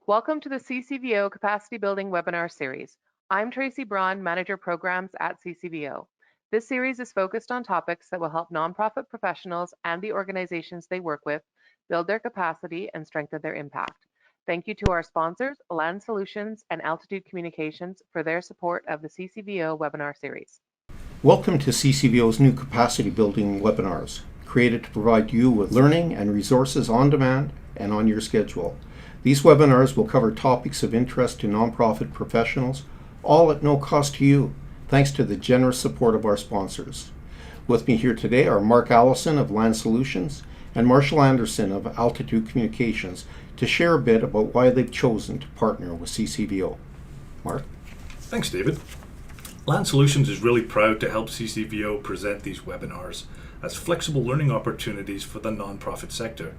Welcome to the CCVO Capacity Building webinar series. I'm Tracy Braun, Manager Programs at CCVO. This series is focused on topics that will help nonprofit professionals and the organizations they work with build their capacity and strengthen their impact. Thank you to our sponsors, Land Solutions and Altitude Communications, for their support of the CCVO webinar series. Welcome to CCVO's new capacity building webinars, created to provide you with learning and resources on demand and on your schedule. These webinars will cover topics of interest to nonprofit professionals, all at no cost to you, thanks to the generous support of our sponsors. With me here today are Mark Allison of Land Solutions and Marshall Anderson of Altitude Communications to share a bit about why they've chosen to partner with CCVO. Mark? Thanks, David. Land Solutions is really proud to help CCVO present these webinars as flexible learning opportunities for the nonprofit sector.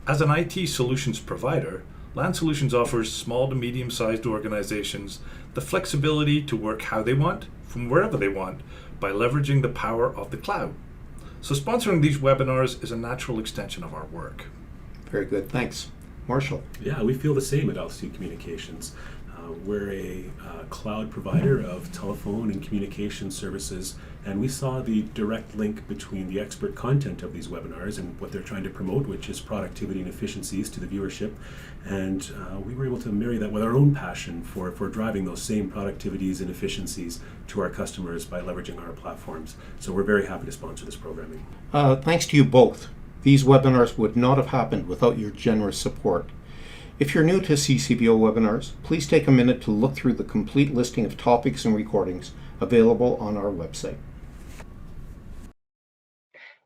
As an IT solutions provider, Land Solutions offers small to medium-sized organizations the flexibility to work how they want, from wherever they want, by leveraging the power of the cloud. So sponsoring these webinars is a natural extension of our work. Very good, thanks. Marshall? Yeah, we feel the same at Altitude Communications. We're a cloud provider of telephone and communication services, and we saw the direct link between the expert content of these webinars and what they're trying to promote, which is productivity and efficiencies to the viewership. And we were able to marry that with our own passion for driving those same productivities and efficiencies to our customers by leveraging our platforms. So we're very happy to sponsor this programming. Thanks to you both. These webinars would not have happened without your generous support. If you're new to CCVO webinars, please take a minute to look through the complete listing of topics and recordings available on our website.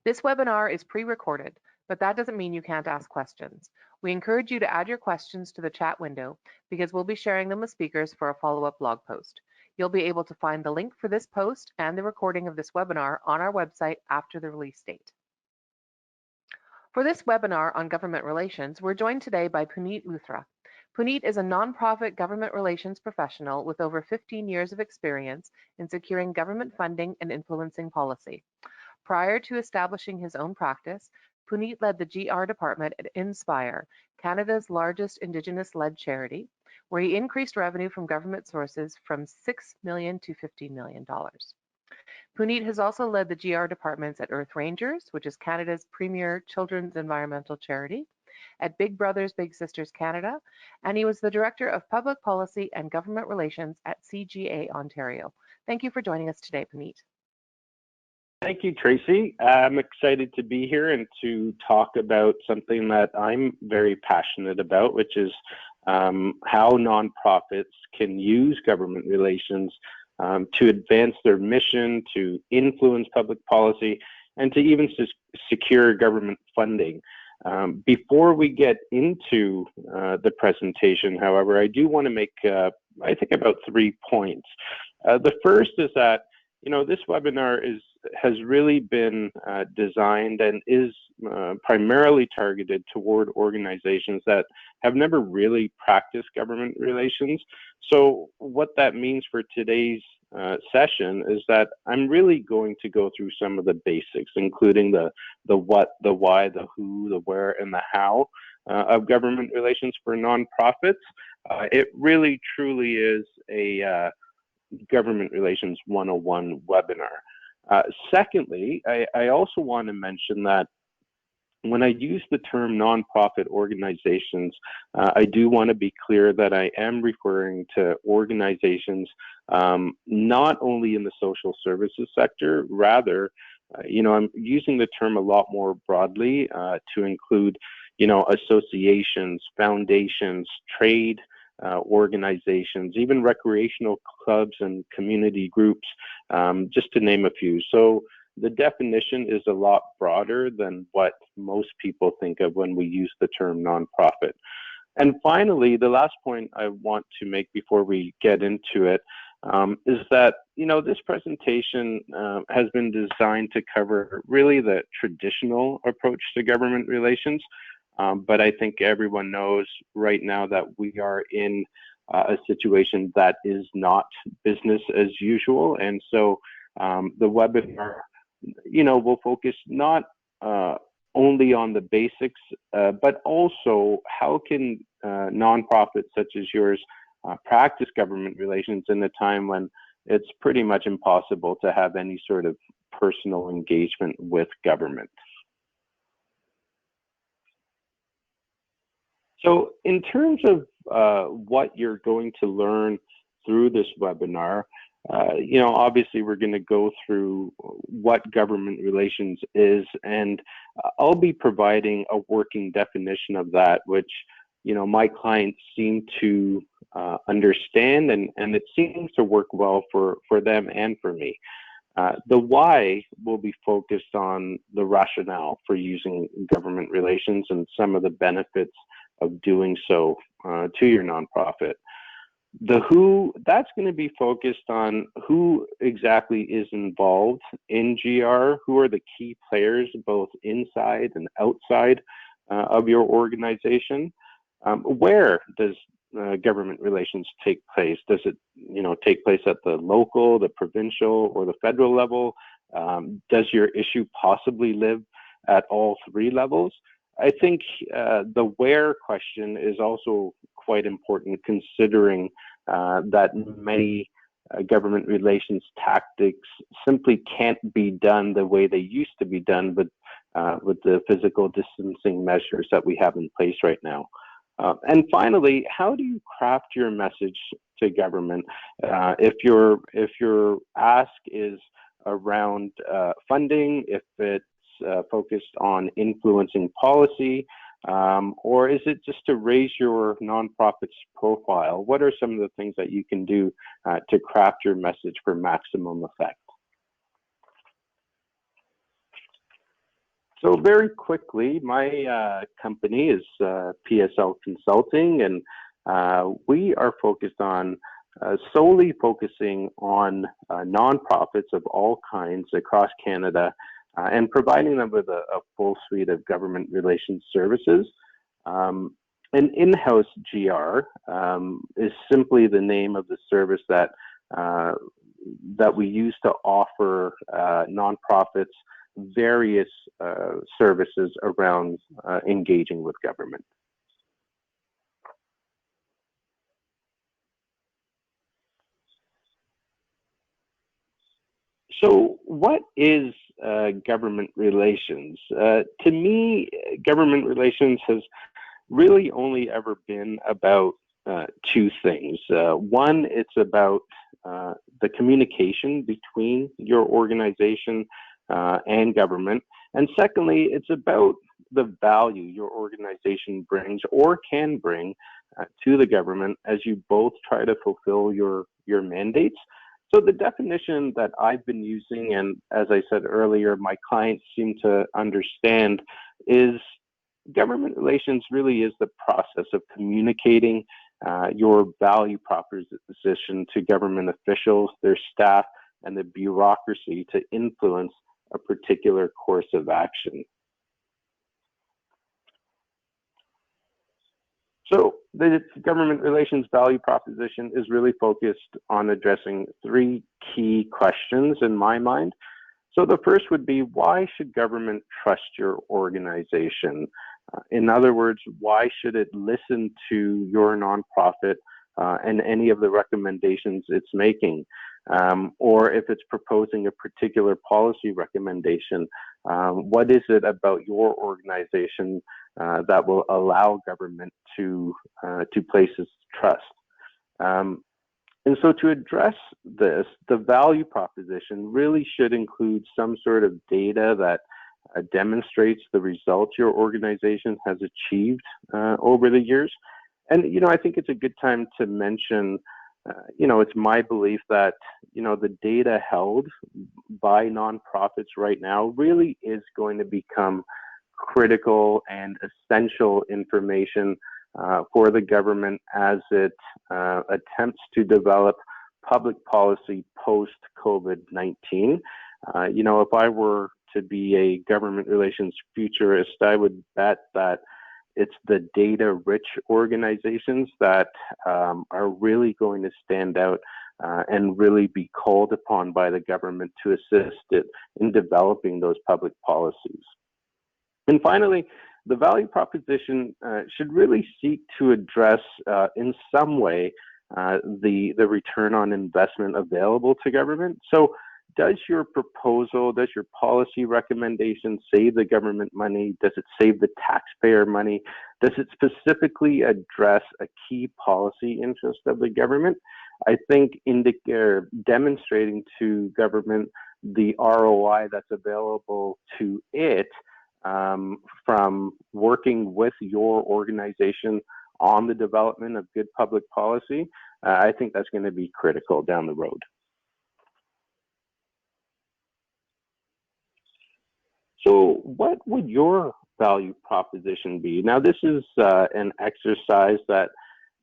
This webinar is pre-recorded, but that doesn't mean you can't ask questions. We encourage you to add your questions to the chat window because we'll be sharing them with speakers for a follow-up blog post. You'll be able to find the link for this post and the recording of this webinar on our website after the release date. For this webinar on government relations, we're joined today by Puneet Luthra. Puneet is a nonprofit government relations professional with over 15 years of experience in securing government funding and influencing policy. Prior to establishing his own practice, Puneet led the GR department at Inspire, Canada's largest Indigenous-led charity, where he increased revenue from government sources from $6 million to $15 million. Puneet has also led the GR departments at Earth Rangers, which is Canada's premier children's environmental charity, at Big Brothers Big Sisters Canada, and he was the Director of Public Policy and Government Relations at CGA Ontario. Thank you for joining us today, Puneet. Thank you, Tracy. I'm excited to be here and to talk about something that I'm very passionate about, which is how nonprofits can use government relations to advance their mission, to influence public policy, and to even secure government funding. Before we get into the presentation, however, I do want to make, I think, about 3 points. The first is that, this webinar has really been designed and is primarily targeted toward organizations that have never really practiced government relations. So what that means for today's session is that I'm really going to go through some of the basics, including the what, the why, the who, the where, and the how of government relations for nonprofits. It really, truly is a Government Relations 101 webinar. Secondly, I also want to mention that when I use the term nonprofit organizations, I do want to be clear that I am referring to organizations not only in the social services sector, rather, I'm using the term a lot more broadly to include, associations, foundations, trade organizations, even recreational clubs and community groups, just to name a few. So the definition is a lot broader than what most people think of when we use the term nonprofit. And finally, the last point I want to make before we get into it is that, this presentation has been designed to cover really the traditional approach to government relations. But I think everyone knows right now that we are in a situation that is not business as usual. And so the webinar, will focus not only on the basics, but also how can nonprofits such as yours practice government relations in a time when it's pretty much impossible to have any sort of personal engagement with government. So in terms of what you're going to learn through this webinar, obviously we're going to go through what government relations is, and I'll be providing a working definition of that, which, my clients seem to understand, and it seems to work well for them and for me. The why will be focused on the rationale for using government relations and some of the benefits of doing so to your nonprofit. The who, that's going to be focused on who exactly is involved in GR, who are the key players both inside and outside of your organization. Where does government relations take place? Does it, take place at the local, the provincial, or the federal level? Does your issue possibly live at all three levels? I think the where question is also quite important, considering that many government relations tactics simply can't be done the way they used to be done with the physical distancing measures that we have in place right now. And finally, how do you craft your message to government? If your ask is around funding, if it's focused on influencing policy, or is it just to raise your nonprofit's profile? What are some of the things that you can do to craft your message for maximum effect? So very quickly, my company is PLL Consulting, and we are focused on solely focusing on nonprofits of all kinds across Canada, and providing them with a full suite of government relations services. An in-house GR is simply the name of the service that we use to offer nonprofits various services around engaging with government. So what is government relations? To me, government relations has really only ever been about two things. One, it's about the communication between your organization and government. And secondly, it's about the value your organization brings or can bring to the government as you both try to fulfill your mandates. So the definition that I've been using, and as I said earlier, my clients seem to understand, is government relations really is the process of communicating your value proposition to government officials, their staff, and the bureaucracy to influence a particular course of action. So the government relations value proposition is really focused on addressing three key questions in my mind. So the first would be, why should government trust your organization? In other words, why should it listen to your nonprofit and any of the recommendations it's making? Or if it's proposing a particular policy recommendation, what is it about your organization that will allow government to place its trust? And so to address this, the value proposition really should include some sort of data that demonstrates the results your organization has achieved over the years. And, I think it's a good time to mention, it's my belief that, the data held by nonprofits right now really is going to become critical and essential information for the government as it attempts to develop public policy post-COVID-19. If I were to be a government relations futurist, I would bet that it's the data-rich organizations that are really going to stand out and really be called upon by the government to assist it in developing those public policies. And finally, the value proposition should really seek to address in some way the return on investment available to government. So does your proposal, does your policy recommendation save the government money? Does it save the taxpayer money? Does it specifically address a key policy interest of the government? I think demonstrating to government the ROI that's available to it from working with your organization on the development of good public policy, I think that's going to be critical down the road. So what would your value proposition be? Now, this is an exercise that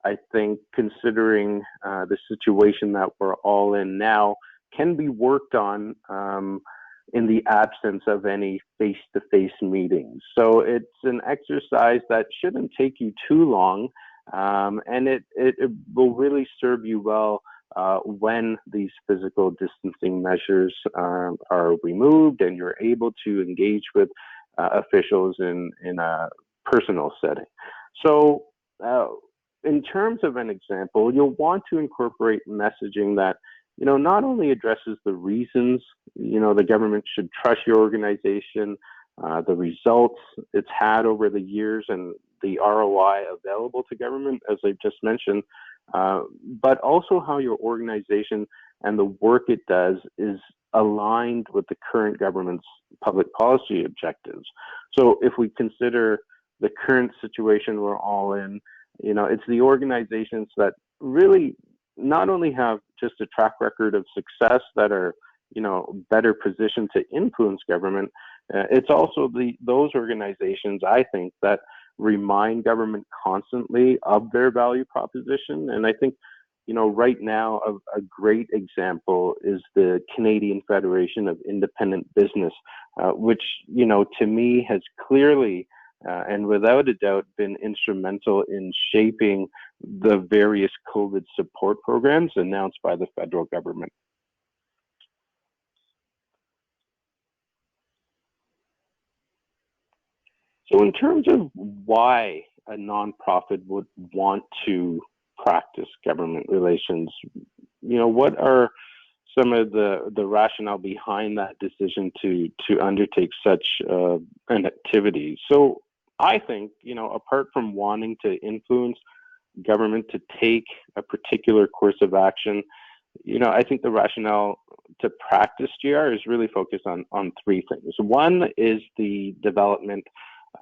I think, considering the situation that we're all in now, can be worked on in the absence of any face-to-face meetings. So it's an exercise that shouldn't take you too long, and it will really serve you well when these physical distancing measures are removed and you're able to engage with officials in a personal setting. So in terms of an example, you'll want to incorporate messaging that not only addresses the reasons, the government should trust your organization, the results it's had over the years and the ROI available to government, as I just mentioned, but also how your organization and the work it does is aligned with the current government's public policy objectives. So if we consider the current situation we're all in, it's the organizations that really not only have just a track record of success that are, better positioned to influence government, it's also those organizations, I think, that remind government constantly of their value proposition. And I think, right now, a great example is the Canadian Federation of Independent Business, which, to me has clearly and without a doubt been instrumental in shaping the various COVID support programs announced by the federal government. So in terms of why a nonprofit would want to practice government relations, what are some of the rationale behind that decision to undertake such an activity? So I think, apart from wanting to influence government to take a particular course of action, I think the rationale to practice GR is really focused on three things. One is the development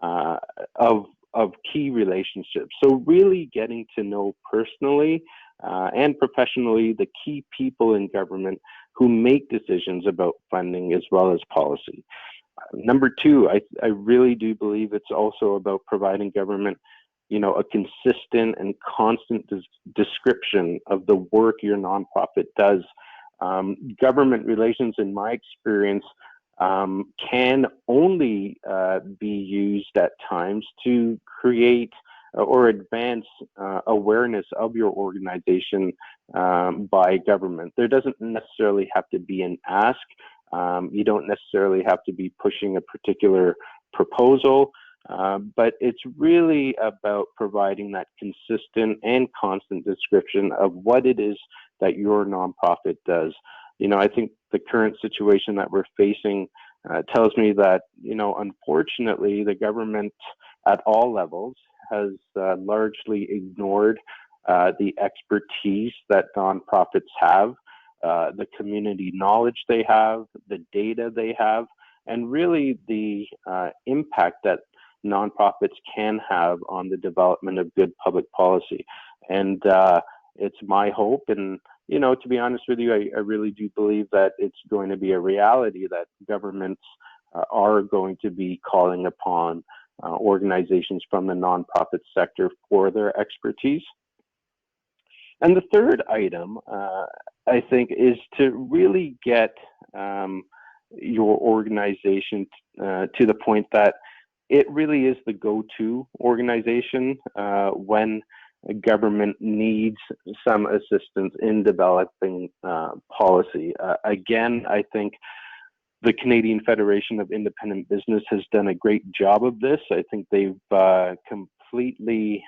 of key relationships. So really getting to know personally and professionally the key people in government who make decisions about funding as well as policy. Number two, I really do believe it's also about providing government, a consistent and constant description of the work your nonprofit does. Government relations, in my experience, can only be used at times to create or advance awareness of your organization by government. There doesn't necessarily have to be an ask. You don't necessarily have to be pushing a particular proposal, but it's really about providing that consistent and constant description of what it is that your nonprofit does. I think the current situation that we're facing tells me that, unfortunately, the government at all levels has largely ignored the expertise that nonprofits have, the community knowledge they have, the data they have, and really the impact that nonprofits can have on the development of good public policy. And it's my hope, and to be honest with you, I really do believe that it's going to be a reality that governments are going to be calling upon organizations from the nonprofit sector for their expertise. And the third item, I think, is to really get your organization to the point that it really is the go-to organization when government needs some assistance in developing policy. Again, I think the Canadian Federation of Independent Business has done a great job of this. I think they've completely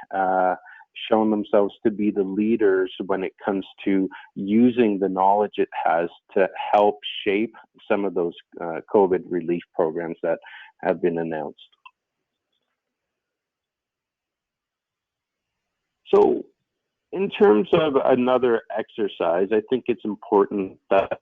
shown themselves to be the leaders when it comes to using the knowledge it has to help shape some of those COVID relief programs that have been announced. So in terms of another exercise, I think it's important that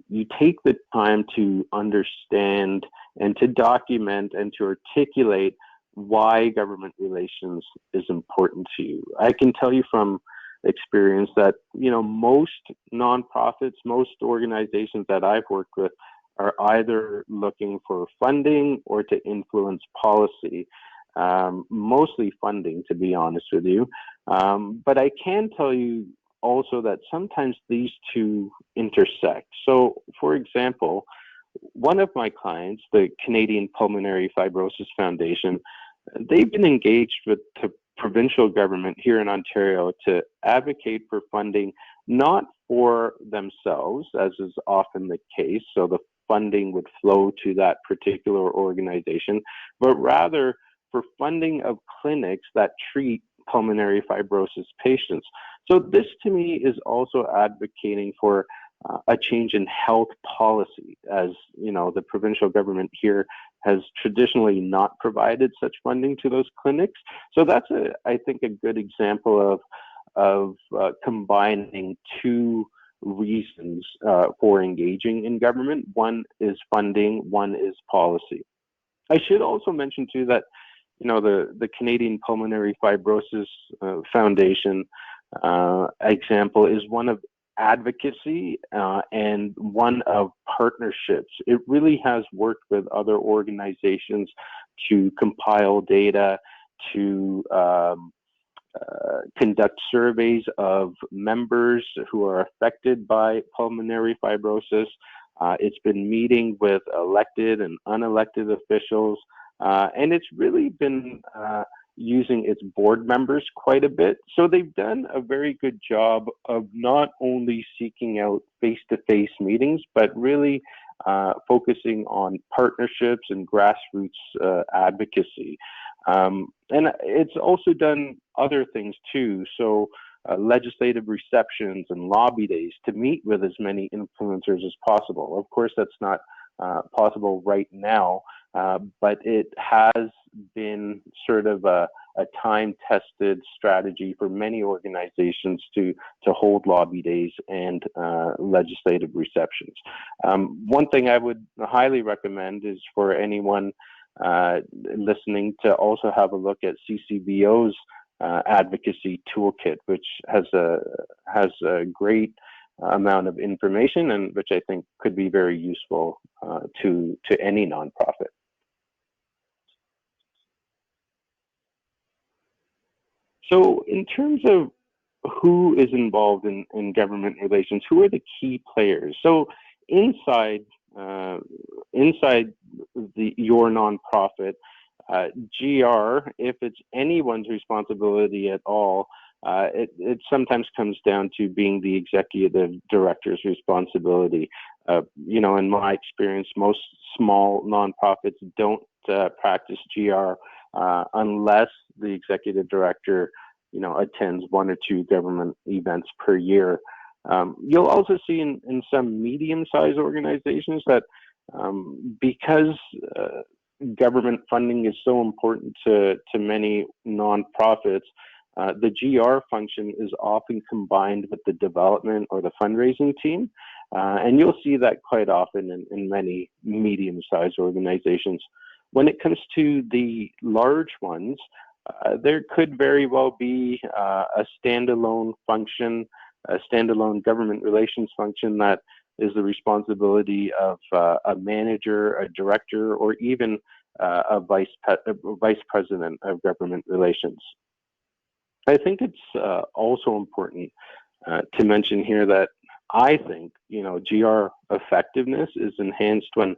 you take the time to understand and to document and to articulate why government relations is important to you. I can tell you from experience that, most nonprofits, most organizations that I've worked with are either looking for funding or to influence policy. Mostly funding, to be honest with you. But I can tell you also that sometimes these two intersect. So, for example, one of my clients, the Canadian Pulmonary Fibrosis Foundation, they've been engaged with the provincial government here in Ontario to advocate for funding not for themselves, as is often the case, so the funding would flow to that particular organization, but rather for funding of clinics that treat pulmonary fibrosis patients. So this to me is also advocating for a change in health policy, as the provincial government here has traditionally not provided such funding to those clinics. So that's I think a good example of combining two reasons for engaging in government. One is funding, one is policy. I should also mention too that the Canadian Pulmonary Fibrosis Foundation example is one of advocacy and one of partnerships. It really has worked with other organizations to compile data, to conduct surveys of members who are affected by pulmonary fibrosis. It's been meeting with elected and unelected officials. And it's really been using its board members quite a bit. So they've done a very good job of not only seeking out face-to-face meetings, but really focusing on partnerships and grassroots advocacy. And it's also done other things too. So legislative receptions and lobby days to meet with as many influencers as possible. Of course, that's not possible right now, but it has been sort of a time-tested strategy for many organizations to hold lobby days and legislative receptions. One thing I would highly recommend is for anyone listening to also have a look at CCBO's advocacy toolkit, which has a great amount of information and which I think could be very useful to any nonprofit. So in terms of who is involved in government relations, who are the key players? So inside your nonprofit, GR, if it's anyone's responsibility at all, it sometimes comes down to being the executive director's responsibility. In my experience, most small nonprofits don't practice GR unless the executive director, attends one or two government events per year. You'll also see in some medium-sized organizations that because government funding is so important to many nonprofits, the GR function is often combined with the development or the fundraising team. And you'll see that quite often in many medium-sized organizations. When it comes to the large ones, there could very well be a standalone function, a standalone government relations function that is the responsibility of a manager, a director, or even a vice president of government relations. I think it's also important to mention here that I think, GR effectiveness is enhanced when,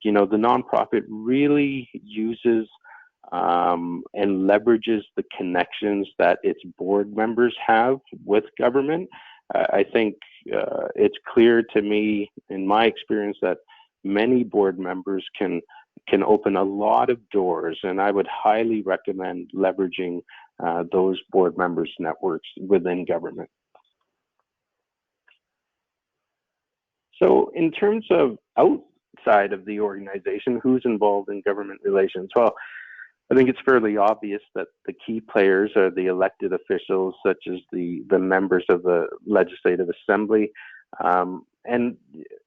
the nonprofit really uses and leverages the connections that its board members have with government. I think it's clear to me, in my experience, that many board members can open a lot of doors, and I would highly recommend leveraging those board members' networks within government. So in terms of outside of the organization, who's involved in government relations? Well, I think it's fairly obvious that the key players are the elected officials, such as the members of the Legislative Assembly. And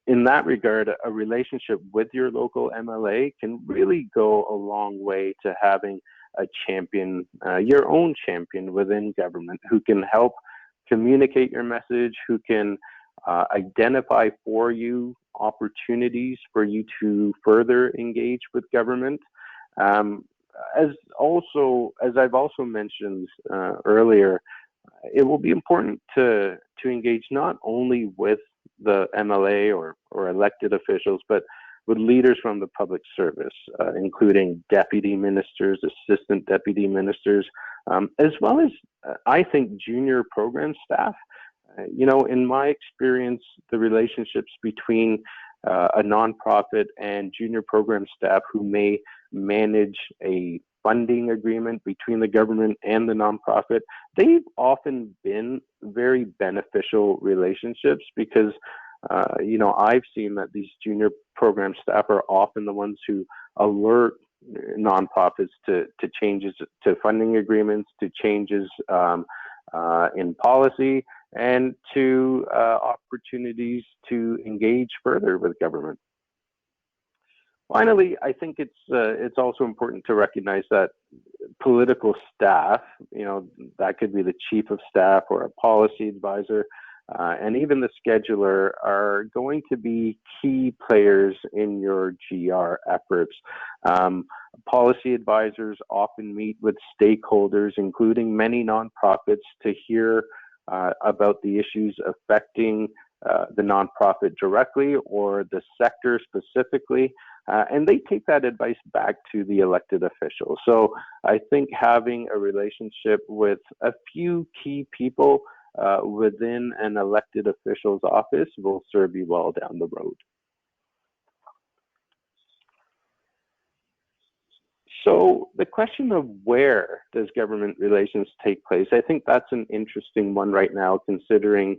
in that regard, a relationship with your local MLA can really go a long way to having a champion, your own champion within government, who can help communicate your message, who can identify for you opportunities for you to further engage with government. As I've also mentioned earlier, it will be important to engage not only with the MLA or elected officials, but with leaders from the public service, including deputy ministers, assistant deputy ministers, as well as, I think, junior program staff. In my experience, the relationships between a nonprofit and junior program staff who may manage a funding agreement between the government and the nonprofit, they've often been very beneficial relationships because, I've seen that these junior program staff are often the ones who alert nonprofits to changes to funding agreements, to changes in policy, and to opportunities to engage further with government. Finally, I think it's also important to recognize that political staff, that could be the chief of staff or a policy advisor, and even the scheduler, are going to be key players in your GR efforts. Policy advisors often meet with stakeholders, including many nonprofits, to hear about the issues affecting the nonprofit directly or the sector specifically, and they take that advice back to the elected officials. So I think having a relationship with a few key people within an elected official's office will serve you well down the road. So the question of where does government relations take place, I think that's an interesting one right now, considering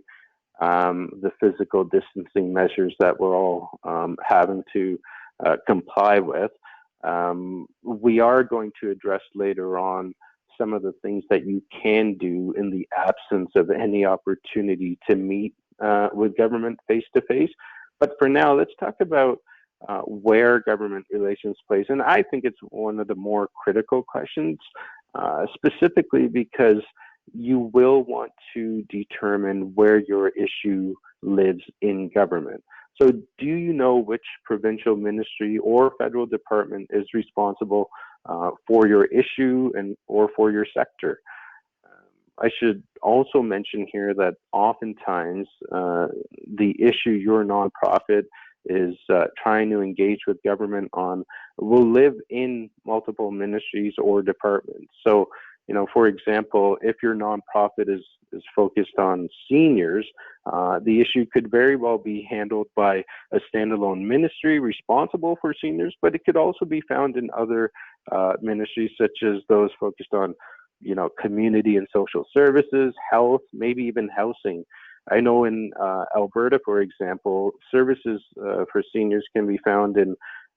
the physical distancing measures that we're all having to comply with. We are going to address later on some of the things that you can do in the absence of any opportunity to meet with government face-to-face. But for now, let's talk about where government relations plays. And I think it's one of the more critical questions, specifically because you will want to determine where your issue lives in government. So do you know which provincial ministry or federal department is responsible for your issue or for your sector? I should also mention here that oftentimes the issue your nonprofit is trying to engage with government on will live in multiple ministries or departments. So, for example, if your nonprofit is focused on seniors, the issue could very well be handled by a standalone ministry responsible for seniors, but it could also be found in other ministries, such as those focused on, community and social services, health, maybe even housing. I know in Alberta, for example, services for seniors can be found in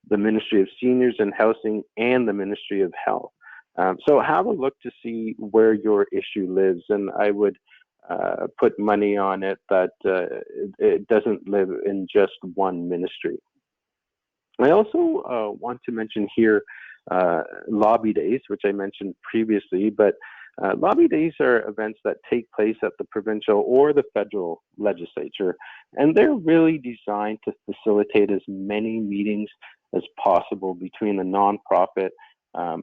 the Ministry of Seniors and Housing and the Ministry of Health. So have a look to see where your issue lives, and I would put money on it that it doesn't live in just one ministry. I also want to mention here lobby days, which I mentioned previously, but lobby days are events that take place at the provincial or the federal legislature, and they're really designed to facilitate as many meetings as possible between the nonprofit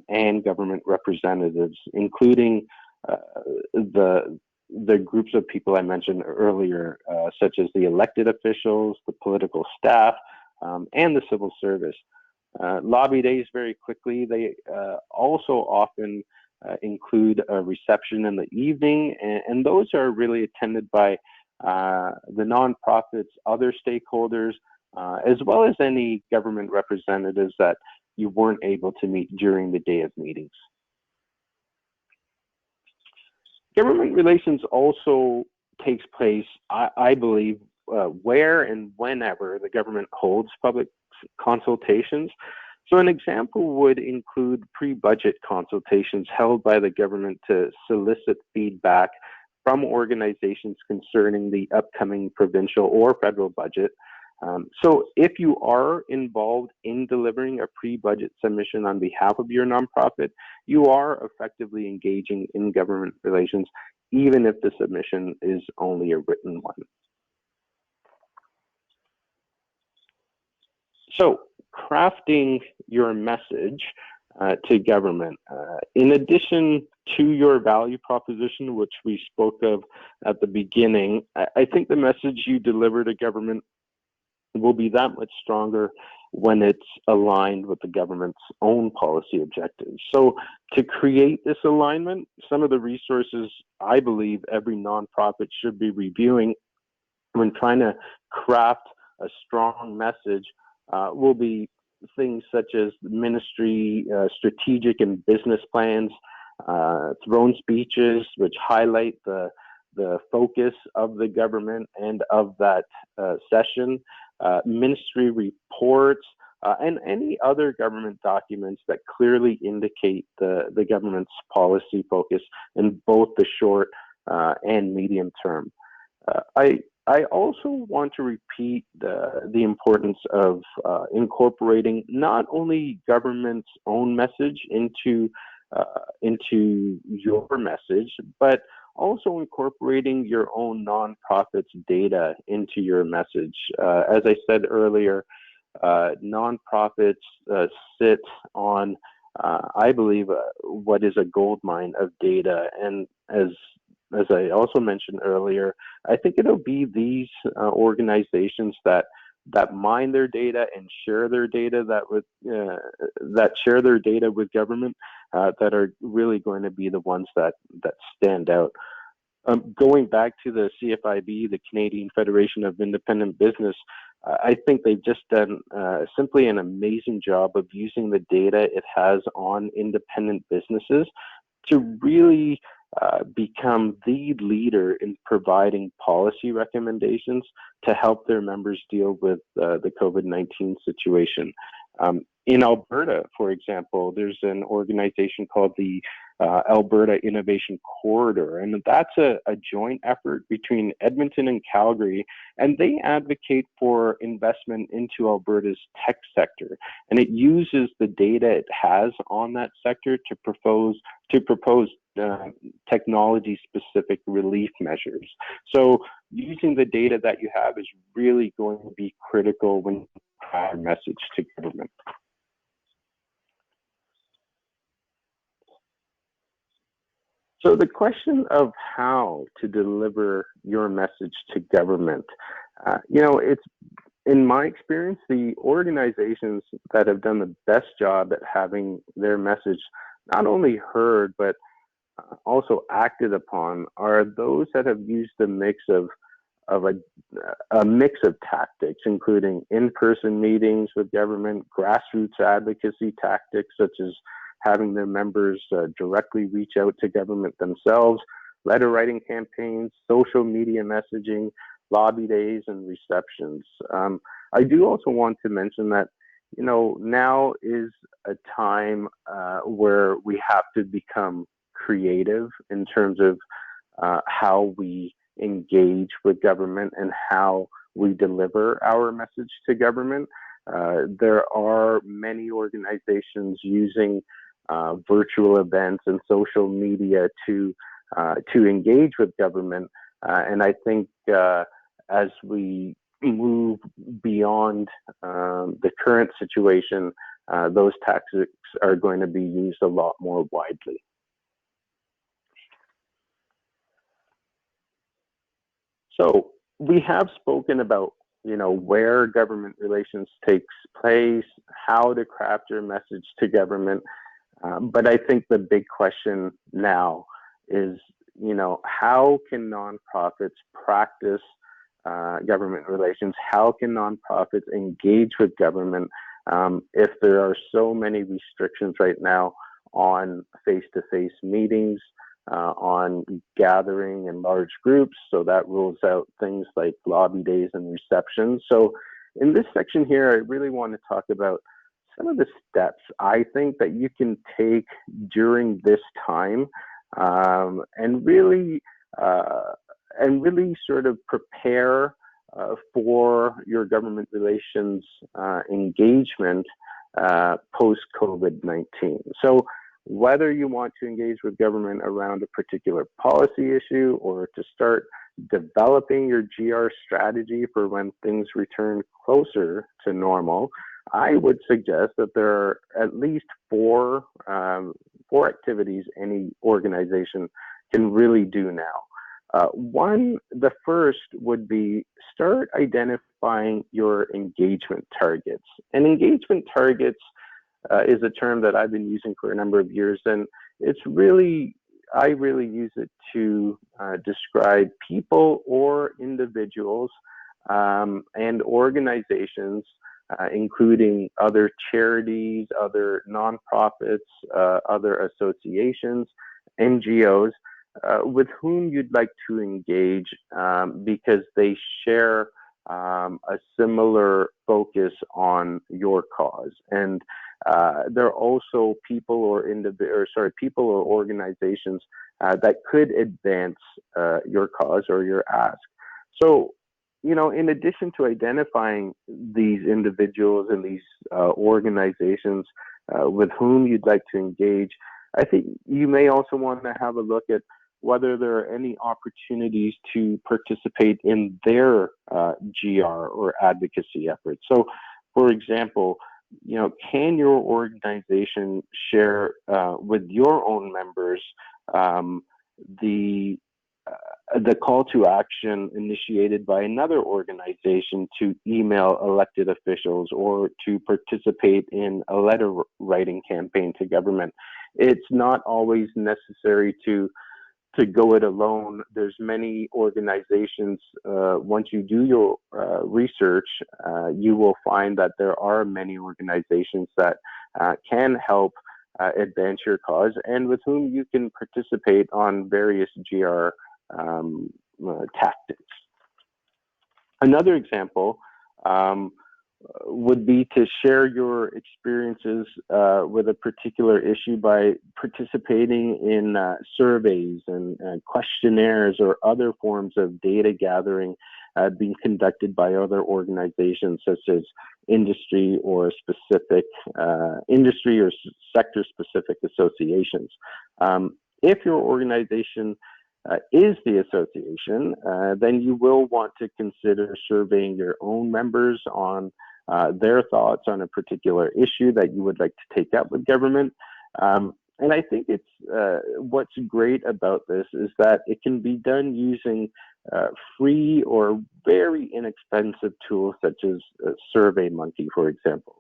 and government representatives, including the groups of people I mentioned earlier, such as the elected officials, the political staff, and the civil service. Lobby days, very quickly, they also often include a reception in the evening, and those are really attended by the nonprofits, other stakeholders, as well as any government representatives that you weren't able to meet during the day of meetings. Government relations also takes place, I believe, where and whenever the government holds public consultations. So an example would include pre-budget consultations held by the government to solicit feedback from organizations concerning the upcoming provincial or federal budget. So if you are involved in delivering a pre-budget submission on behalf of your nonprofit, you are effectively engaging in government relations, even if the submission is only a written one. So crafting your message to government, in addition to your value proposition, which we spoke of at the beginning, I think the message you deliver to government will be that much stronger when it's aligned with the government's own policy objectives. So to create this alignment, some of the resources I believe every nonprofit should be reviewing when trying to craft a strong message will be things such as ministry strategic and business plans, throne speeches, which highlight the focus of the government and of that session, ministry reports, and any other government documents that clearly indicate the government's policy focus in both the short and medium term. I also want to repeat the importance of incorporating not only government's own message into your message, but also incorporating your own nonprofit's data into your message. As I said earlier, nonprofits sit on, I believe, what is a gold mine of data. And as I also mentioned earlier, I think it'll be these organizations that mine their data and share their data that share their data with government that are really going to be the ones that stand out. Going back to the CFIB, the Canadian Federation of Independent Business, I think they've just done simply an amazing job of using the data it has on independent businesses to really become the leader in providing policy recommendations to help their members deal with the COVID-19 situation. In Alberta, for example, there's an organization called the Alberta Innovation Corridor, and that's a joint effort between Edmonton and Calgary, and they advocate for investment into Alberta's tech sector, and it uses the data it has on that sector to propose technology-specific relief measures. So using the data that you have is really going to be critical when you have a message to government. So the question of how to deliver your message to government, it's, in my experience, the organizations that have done the best job at having their message not only heard, but also acted upon are those that have used a mix of tactics, including in-person meetings with government, grassroots advocacy tactics such as having their members directly reach out to government themselves, letter writing campaigns, social media messaging, lobby days, and receptions. I do also want to mention that now is a time where we have to become creative in terms of how we engage with government and how we deliver our message to government. There are many organizations using virtual events and social media to engage with government, and I think as we move beyond the current situation, those tactics are going to be used a lot more widely. So we have spoken about, where government relations takes place, how to craft your message to government. But I think the big question now is, how can nonprofits practice government relations. How can nonprofits engage with government if there are so many restrictions right now on face-to-face meetings, on gathering in large groups? So that rules out things like lobby days and receptions. So in this section here, I really want to talk about some of the steps I think that you can take during this time, and really sort of prepare for your government relations engagement post-COVID-19. So whether you want to engage with government around a particular policy issue or to start developing your GR strategy for when things return closer to normal, I would suggest that there are at least four activities any organization can really do now. The first would be start identifying your engagement targets. And engagement targets is a term that I've been using for a number of years, and I really use it to describe people or individuals and organizations, including other charities, other nonprofits, other associations, NGOs, with whom you'd like to engage because they share a similar focus on your cause. And there are also people or organizations that could advance your cause or your ask. So, in addition to identifying these individuals and these organizations with whom you'd like to engage, I think you may also want to have a look at whether there are any opportunities to participate in their GR or advocacy efforts. So, for example, can your organization share with your own members the call to action initiated by another organization to email elected officials or to participate in a letter writing campaign to government? It's not always necessary to go it alone. There's many organizations, once you do your research, you will find that there are many organizations that can help advance your cause and with whom you can participate on various GR tactics. Another example would be to share your experiences with a particular issue by participating in surveys and questionnaires or other forms of data gathering being conducted by other organizations such as industry or sector specific associations. If your organization is the association, then you will want to consider surveying your own members on their thoughts on a particular issue that you would like to take up with government. And I think what's great about this is that it can be done using free or very inexpensive tools such as SurveyMonkey, for example.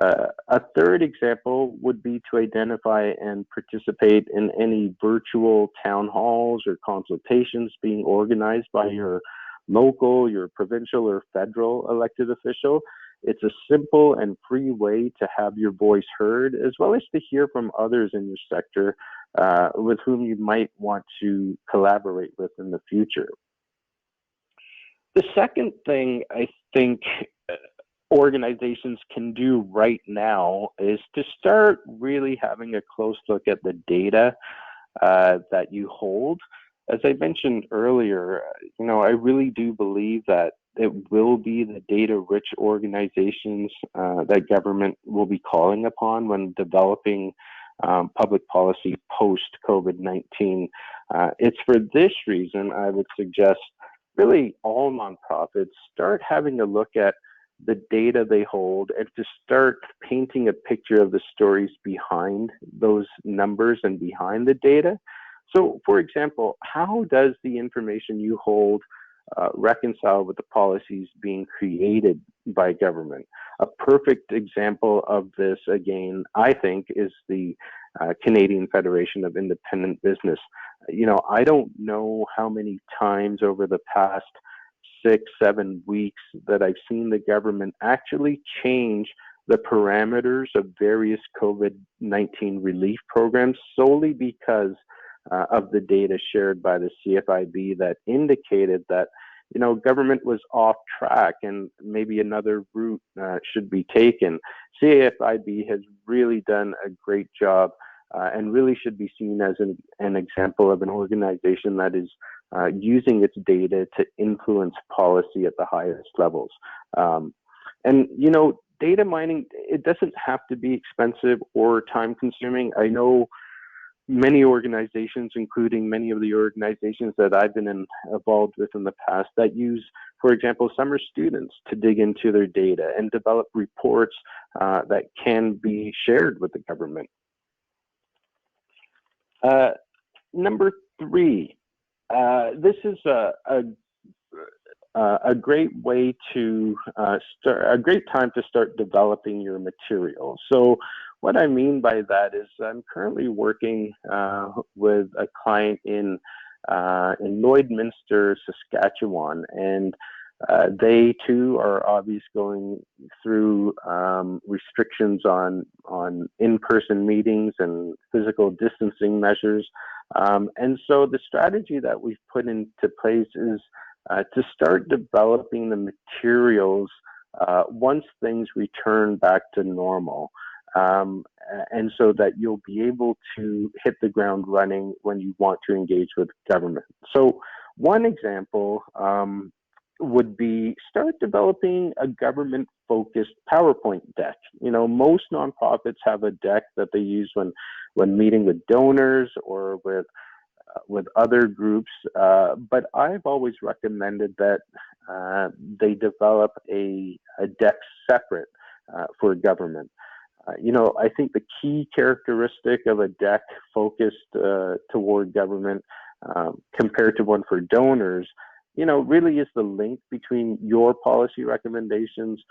A third example would be to identify and participate in any virtual town halls or consultations being organized by your local, your provincial, or federal elected official. It's a simple and free way to have your voice heard, as well as to hear from others in your sector with whom you might want to collaborate with in the future. The second thing I think organizations can do right now is to start really having a close look at the data that you hold. As I mentioned earlier, I really do believe that it will be the data-rich organizations that government will be calling upon when developing public policy post-COVID-19. It's for this reason I would suggest really all nonprofits start having a look at the data they hold and to start painting a picture of the stories behind those numbers and behind the data. So, for example, how does the information you hold reconcile with the policies being created by government? A perfect example of this, again, I think, is the Canadian Federation of Independent Business. I don't know how many times over the past 6, 7 weeks that I've seen the government actually change the parameters of various COVID-19 relief programs solely because of the data shared by the CFIB that indicated that government was off track and maybe another route should be taken. CFIB has really done a great job and really should be seen as an example of an organization that is using its data to influence policy at the highest levels. And data mining, it doesn't have to be expensive or time consuming. I know many organizations, including many of the organizations that I've been involved with in the past, that use, for example, summer students to dig into their data and develop reports that can be shared with the government. Number 3, this is a great way to a great time to start developing your material. So what I mean by that is I'm currently working with a client in Lloydminster, Saskatchewan, and they too are obviously going through restrictions on in-person meetings and physical distancing measures. And so the strategy that we've put into place is to start developing the materials once things return back to normal. And so that you'll be able to hit the ground running when you want to engage with government. So one example would be start developing a government-focused PowerPoint deck. Most nonprofits have a deck that they use when meeting with donors or with other groups, but I've always recommended that they develop a deck separate for government. I think the key characteristic of a deck focused toward government compared to one for donors, really is the link between your policy recommendations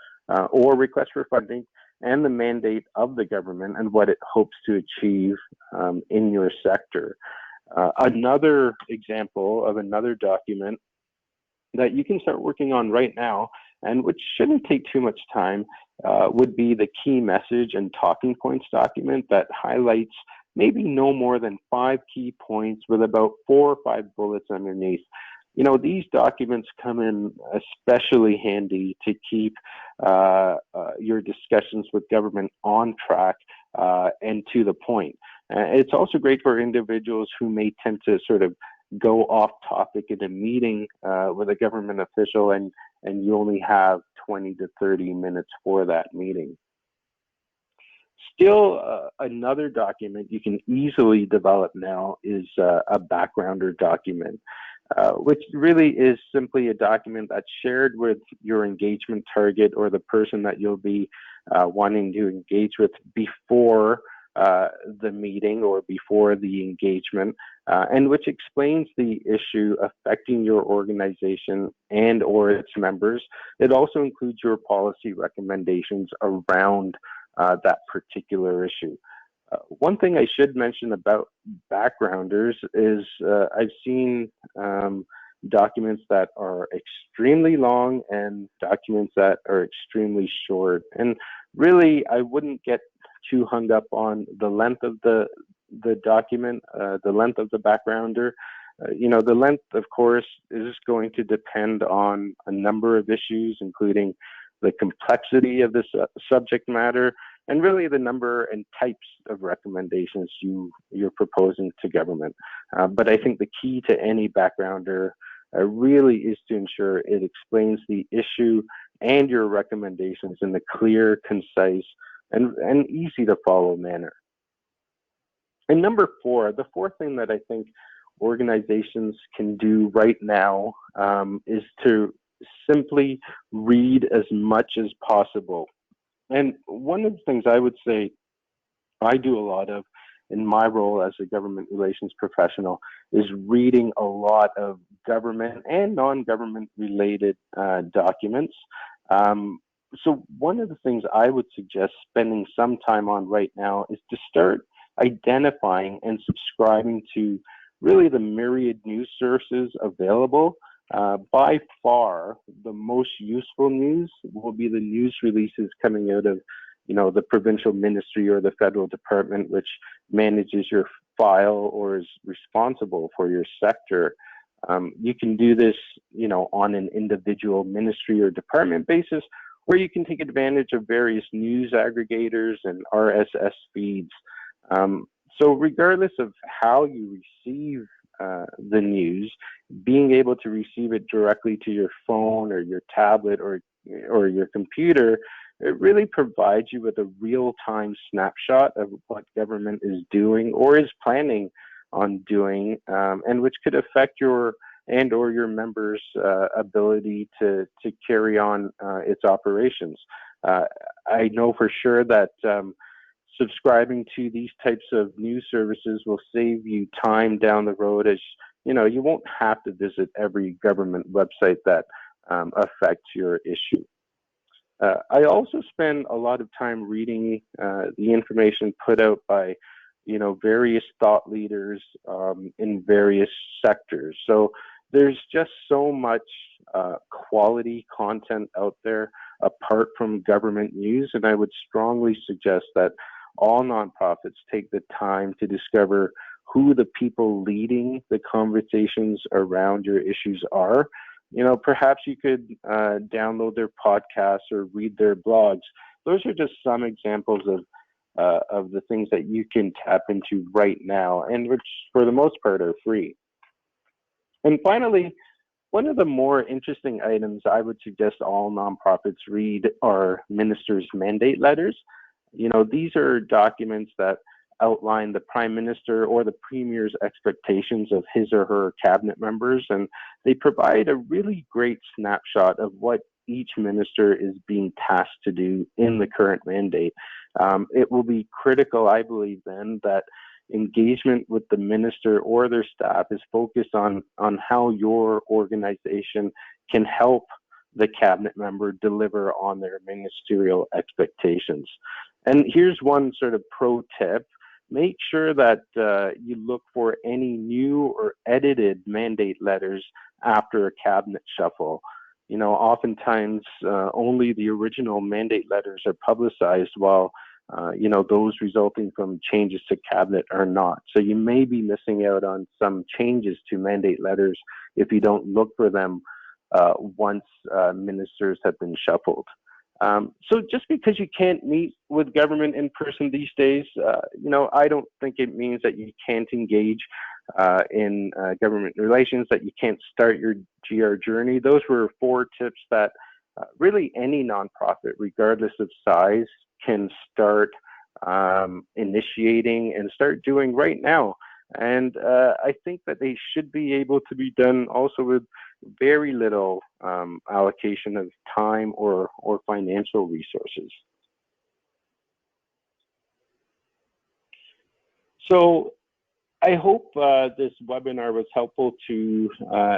or request for funding and the mandate of the government and what it hopes to achieve in your sector. Another example of another document that you can start working on right now, and which shouldn't take too much time, would be the key message and talking points document that highlights maybe no more than 5 key points with about 4 or 5 bullets underneath. These documents come in especially handy to keep your discussions with government on track and to the point. It's also great for individuals who may tend to sort of go off topic in a meeting with a government official and you only have 20 to 30 minutes for that meeting. Still, another document you can easily develop now is a backgrounder document, which really is simply a document that's shared with your engagement target or the person that you'll be wanting to engage with before the meeting or before the engagement, and which explains the issue affecting your organization and or its members. It also includes your policy recommendations around that particular issue. One thing I should mention about backgrounders is I've seen documents that are extremely long and documents that are extremely short. And really, I wouldn't get too hung up on the length of the document, the length of the backgrounder. The length, of course, is going to depend on a number of issues, including the complexity of the subject matter, and really the number and types of recommendations you're proposing to government. But I think the key to any backgrounder really is to ensure it explains the issue and your recommendations in a clear, concise, and easy to follow manner. And number 4, the 4th thing that I think organizations can do right now is to simply read as much as possible. And one of the things I would say I do a lot of in my role as a government relations professional is reading a lot of government and non-government related documents. So one of the things I would suggest spending some time on right now is to start identifying and subscribing to really the myriad news sources available by far, the most useful news will be the news releases coming out of, the provincial ministry or the federal department, which manages your file or is responsible for your sector. You can do this, on an individual ministry or department basis, or you can take advantage of various news aggregators and RSS feeds. So regardless of how you receive the news, being able to receive it directly to your phone or your tablet or your computer, it really provides you with a real-time snapshot of what government is doing or is planning on doing, and which could affect your or your members' ability to carry on its operations. I know for sure that subscribing to these types of news services will save you time down the road, as you won't have to visit every government website that affects your issue. I also spend a lot of time reading the information put out by various thought leaders in various sectors. So there's just so much quality content out there apart from government news, and I would strongly suggest that all nonprofits take the time to discover who the people leading the conversations around your issues are. Perhaps you could download their podcasts or read their blogs. Those are just some examples of the things that you can tap into right now, and which for the most part are free. And finally, one of the more interesting items I would suggest all nonprofits read are ministers' mandate letters. These are documents that outline the Prime Minister or the Premier's expectations of his or her cabinet members, and they provide a really great snapshot of what each minister is being tasked to do in the current mandate. It will be critical, I believe, then, that engagement with the minister or their staff is focused on how your organization can help the cabinet member deliver on their ministerial expectations. And here's one sort of pro tip. Make sure that you look for any new or edited mandate letters after a cabinet shuffle. Oftentimes only the original mandate letters are publicized, while those resulting from changes to cabinet are not. So you may be missing out on some changes to mandate letters if you don't look for them once ministers have been shuffled. So just because you can't meet with government in person these days, I don't think it means that you can't engage in government relations, that you can't start your GR journey. Those were 4 tips that really any nonprofit, regardless of size, can start initiating and start doing right now. And I think that they should be able to be done also with very little allocation of time or financial resources. So I hope this webinar was helpful to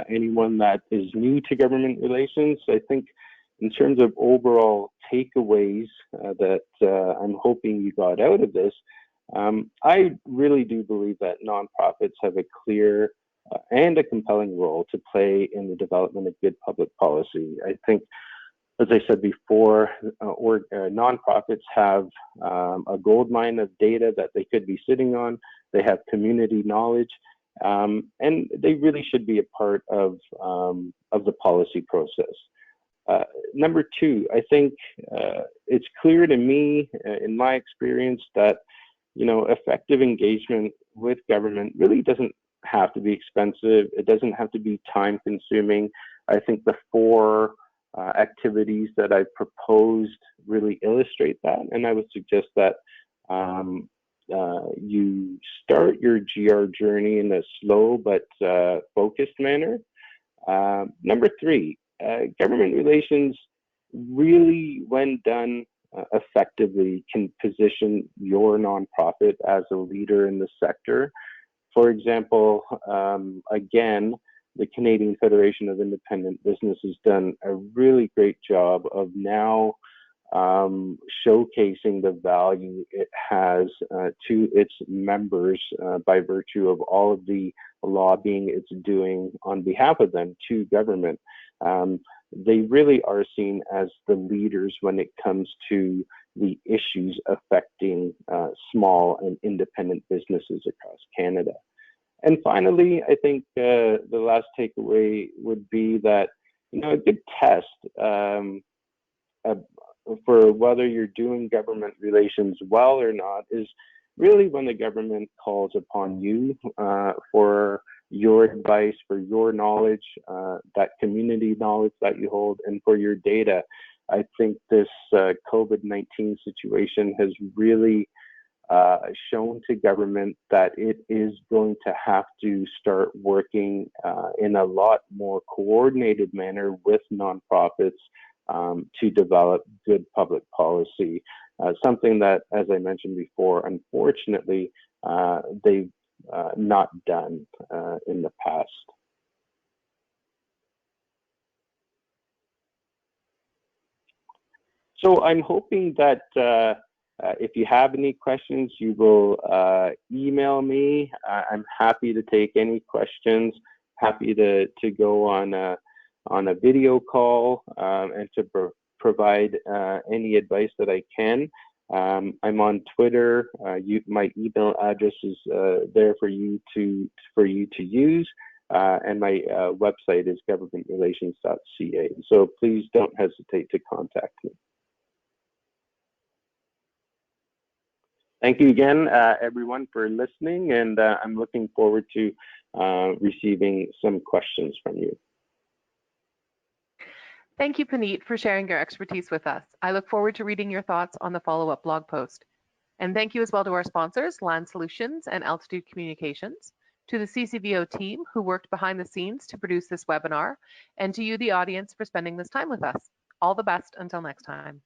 anyone that is new to government relations. I think in terms of overall takeaways that I'm hoping you got out of this, I really do believe that nonprofits have a clear and a compelling role to play in the development of good public policy. I think, as I said before, nonprofits have a gold mine of data that they could be sitting on. They have community knowledge, and they really should be a part of the policy process. Number 2, I think it's clear to me, in my experience, that effective engagement with government really doesn't have to be expensive. It doesn't have to be time consuming. I think the 4 activities that I've proposed really illustrate that, and I would suggest that you start your GR journey in a slow but focused manner. Number 3, government relations really, when done effectively, can position your nonprofit as a leader in the sector. For example, again, the Canadian Federation of Independent Business has done a really great job of now showcasing the value it has to its members by virtue of all of the lobbying it's doing on behalf of them to government. They really are seen as the leaders when it comes to the issues affecting small and independent businesses across Canada. And finally, I think the last takeaway would be that, a good test for whether you're doing government relations well or not is really when the government calls upon you for your advice, for your knowledge, that community knowledge that you hold, and for your data. I think this COVID-19 situation has really shown to government that it is going to have to start working in a lot more coordinated manner with nonprofits to develop good public policy, something that, as I mentioned before, unfortunately, they've not done in the past. So I'm hoping that if you have any questions, you will email me. I'm happy to take any questions, happy to go on a video call and to provide any advice that I can. I'm on Twitter. My email address is there for you to use, and my website is governmentrelations.ca. So please don't hesitate to contact me. Thank you again, everyone, for listening, and I'm looking forward to receiving some questions from you. Thank you, Puneet, for sharing your expertise with us. I look forward to reading your thoughts on the follow-up blog post. And thank you as well to our sponsors, Land Solutions and Altitude Communications, to the CCVO team who worked behind the scenes to produce this webinar, and to you, the audience, for spending this time with us. All the best until next time.